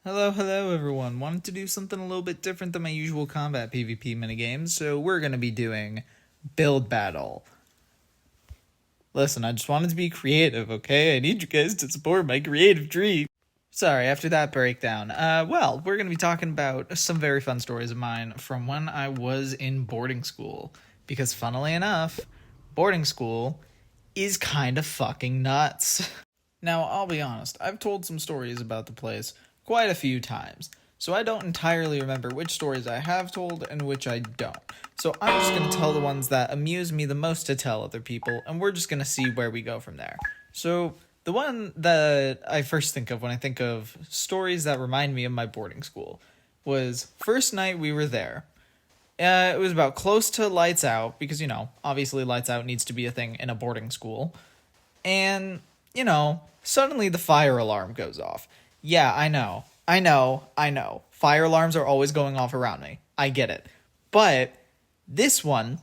Hello everyone. Wanted to do something a little bit different than my usual combat PvP minigames, so we're going to be doing Build Battle. Listen, I just wanted to be creative, okay? I need you guys to support my creative dream. Sorry, after that breakdown. We're going to be talking about some very fun stories of mine from when I was in boarding school. Because funnily enough, boarding school is kind of fucking nuts. Now, I'll be honest, I've told some stories about the place quite a few times, so I don't entirely remember which stories I have told and which I don't. So I'm just going to tell the ones that amuse me the most to tell other people, and we're just going to see where we go from there. So, the one that I first think of when I think of stories that remind me of my boarding school was first night we were there. It was about close to lights out, because, obviously lights out needs to be a thing in a boarding school. And, suddenly the fire alarm goes off. Yeah, I know. Fire alarms are always going off around me. I get it. But this one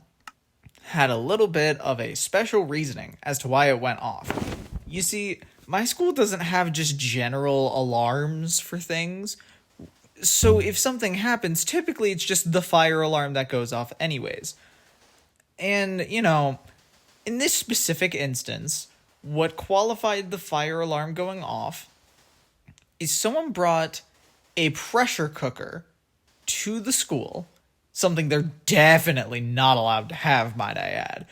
had a little bit of a special reasoning as to why it went off. You see, my school doesn't have just general alarms for things. So if something happens, typically it's just the fire alarm that goes off anyways. And, in this specific instance, what qualified the fire alarm going off is someone brought a pressure cooker to the school, something they're definitely not allowed to have, might I add.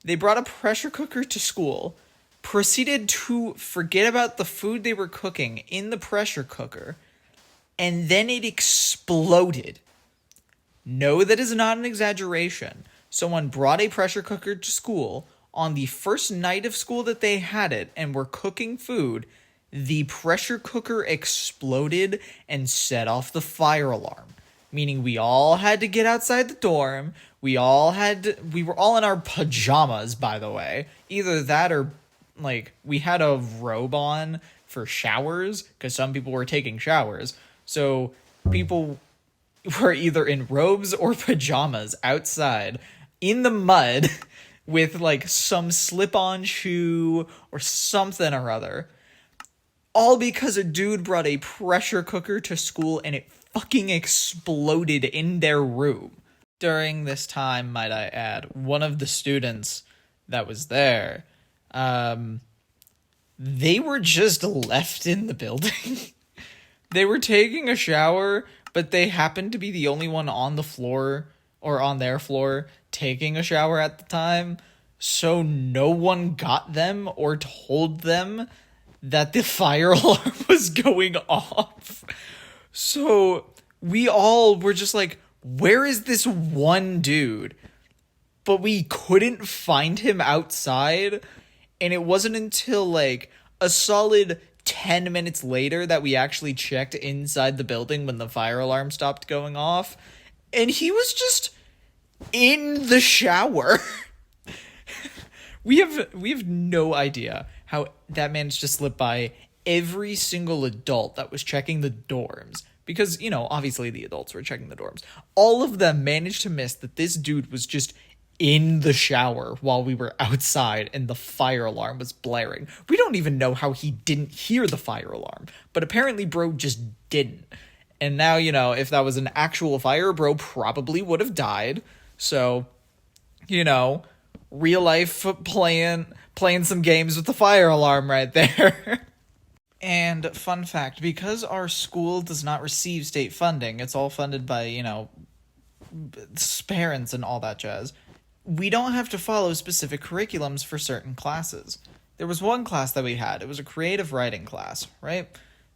They brought a pressure cooker to school, proceeded to forget about the food they were cooking in the pressure cooker, and then it exploded. No, that is not an exaggeration. Someone brought a pressure cooker to school on the first night of school that they had it and were cooking food. The pressure cooker exploded and set off the fire alarm, meaning we all had to get outside the dorm. We were all in our pajamas, by the way. Either that or, we had a robe on for showers, because some people were taking showers. So people were either in robes or pajamas outside in the mud with, some slip-on shoe or something or other. All because a dude brought a pressure cooker to school and it fucking exploded in their room. During this time, might I add, one of the students that was there, they were just left in the building. They were taking a shower, but they happened to be the only one on the floor, or on their floor, taking a shower at the time. So no one got them or told them that the fire alarm was going off. So we all were just like, where is this one dude? But we couldn't find him outside. And it wasn't until a solid 10 minutes later that we actually checked inside the building when the fire alarm stopped going off. And he was just in the shower. We have no idea how that managed to slip by every single adult that was checking the dorms. Because, obviously the adults were checking the dorms. All of them managed to miss that this dude was just in the shower while we were outside and the fire alarm was blaring. We don't even know how he didn't hear the fire alarm. But apparently bro just didn't. And now, if that was an actual fire, bro probably would have died. So, real life playing some games with the fire alarm right there. And fun fact, because our school does not receive state funding, it's all funded by, parents and all that jazz, we don't have to follow specific curriculums for certain classes. There was one class that we had. It was a creative writing class, right?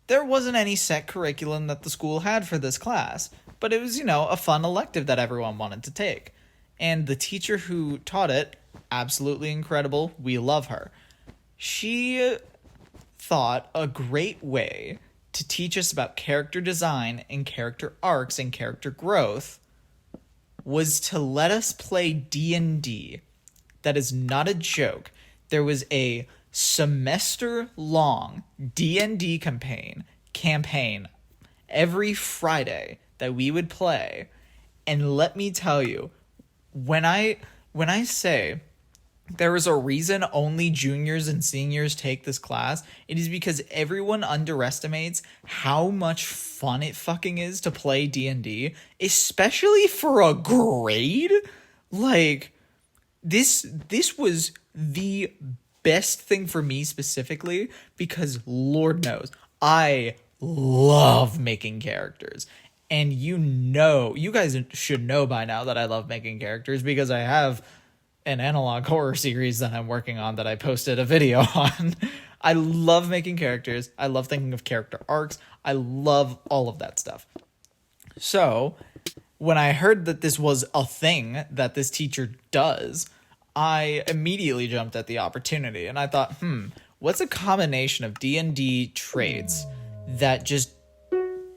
There wasn't any set curriculum that the school had for this class, but it was, a fun elective that everyone wanted to take. And the teacher who taught it, absolutely incredible, we love her. She thought a great way to teach us about character design and character arcs and character growth was to let us play D&D. That is not a joke. There was a semester-long D&D campaign every Friday that we would play. And let me tell you, when I say there is a reason only juniors and seniors take this class. It is because everyone underestimates how much fun it fucking is to play D&D, especially for a grade. Like, this was the best thing for me specifically because Lord knows I love making characters. And you guys should know by now that I love making characters because I have an analog horror series that I'm working on that I posted a video on. I love making characters. I love thinking of character arcs. I love all of that stuff. So when I heard that this was a thing that this teacher does, I immediately jumped at the opportunity and I thought, what's a combination of D&D traits that just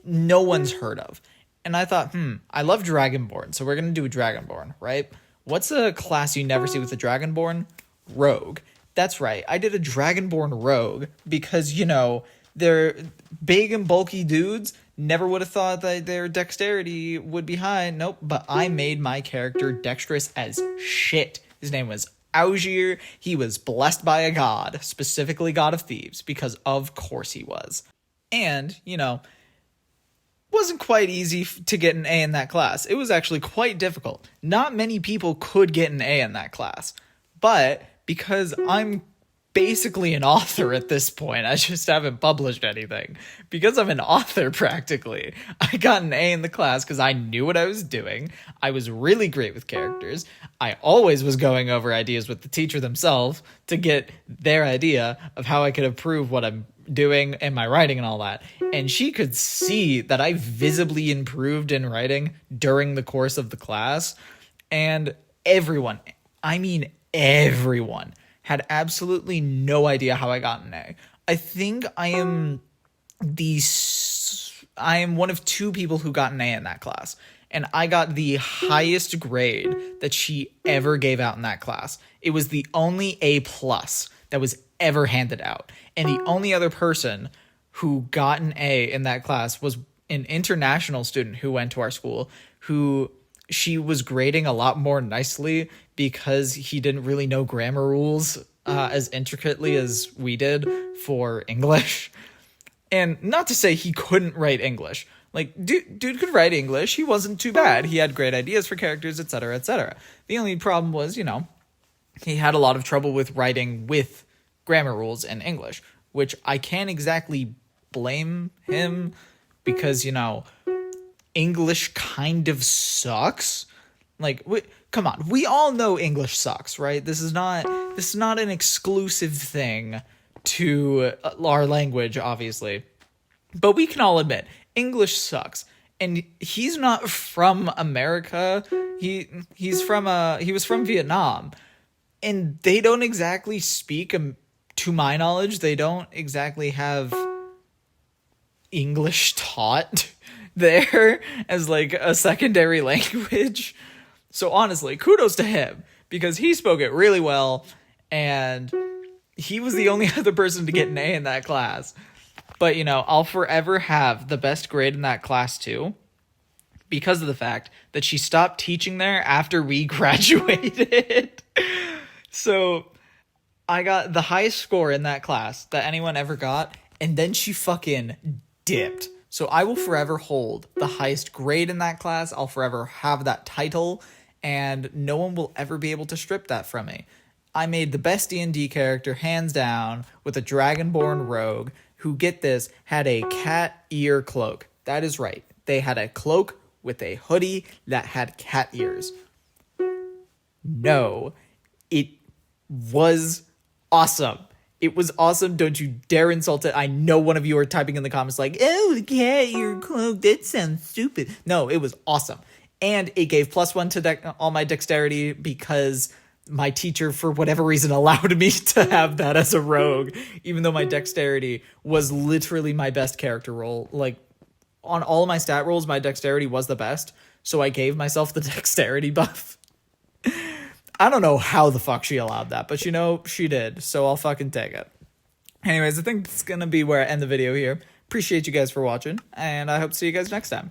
no one's heard of? And I thought, I love Dragonborn, so we're going to do a Dragonborn, right? What's a class you never see with a Dragonborn? Rogue. That's right. I did a Dragonborn Rogue because, they're big and bulky dudes. Never would have thought that their dexterity would be high. Nope. But I made my character dexterous as shit. His name was Augier. He was blessed by a god, specifically God of Thieves, because of course he was. And, wasn't quite easy to get an A in that class. It was actually quite difficult. Not many people could get an A in that class. But because I'm basically an author at this point, I just haven't published anything. Because I'm an author practically, I got an A in the class because I knew what I was doing. I was really great with characters. I always was going over ideas with the teacher themselves to get their idea of how I could improve what I'm doing and my writing and all that. And she could see that I visibly improved in writing during the course of the class. And everyone, had absolutely no idea how I got an A. I think I am one of two people who got an A in that class. And I got the highest grade that she ever gave out in that class. It was the only A+ that was ever handed out. And the only other person who got an A in that class was an international student who went to our school, who she was grading a lot more nicely because he didn't really know grammar rules as intricately as we did for English. And not to say he couldn't write English. Like, dude could write English. He wasn't too bad. He had great ideas for characters, etc., etc. The only problem was, he had a lot of trouble with writing with grammar rules in English, which I can't exactly blame him because, English kind of sucks. Like, come on, we all know English sucks, right? This is not an exclusive thing to our language, obviously. But we can all admit, English sucks. And he's not from America. He was from Vietnam. And they don't exactly speak, to my knowledge, they don't exactly have English taught there as like a secondary language. So honestly, kudos to him because he spoke it really well and he was the only other person to get an A in that class. But I'll forever have the best grade in that class too because of the fact that she stopped teaching there after we graduated. So I got the highest score in that class that anyone ever got, and then she fucking dipped. So I will forever hold the highest grade in that class. I'll forever have that title, and no one will ever be able to strip that from me. I made the best D&D character, hands down, with a Dragonborn rogue who, get this, had a cat ear cloak. That is right. They had a cloak with a hoodie that had cat ears. No, it was awesome. It was awesome. Don't you dare insult it. I know one of you are typing in the comments like, oh, the cat ear cloak, that sounds stupid. No, it was awesome. And it gave +1 to all my dexterity because my teacher, for whatever reason, allowed me to have that as a rogue, even though my dexterity was literally my best character roll. Like, on all of my stat rolls, my dexterity was the best, so I gave myself the dexterity buff. I don't know how the fuck she allowed that, but she did, so I'll fucking take it. Anyways, I think it's gonna be where I end the video here. Appreciate you guys for watching, and I hope to see you guys next time.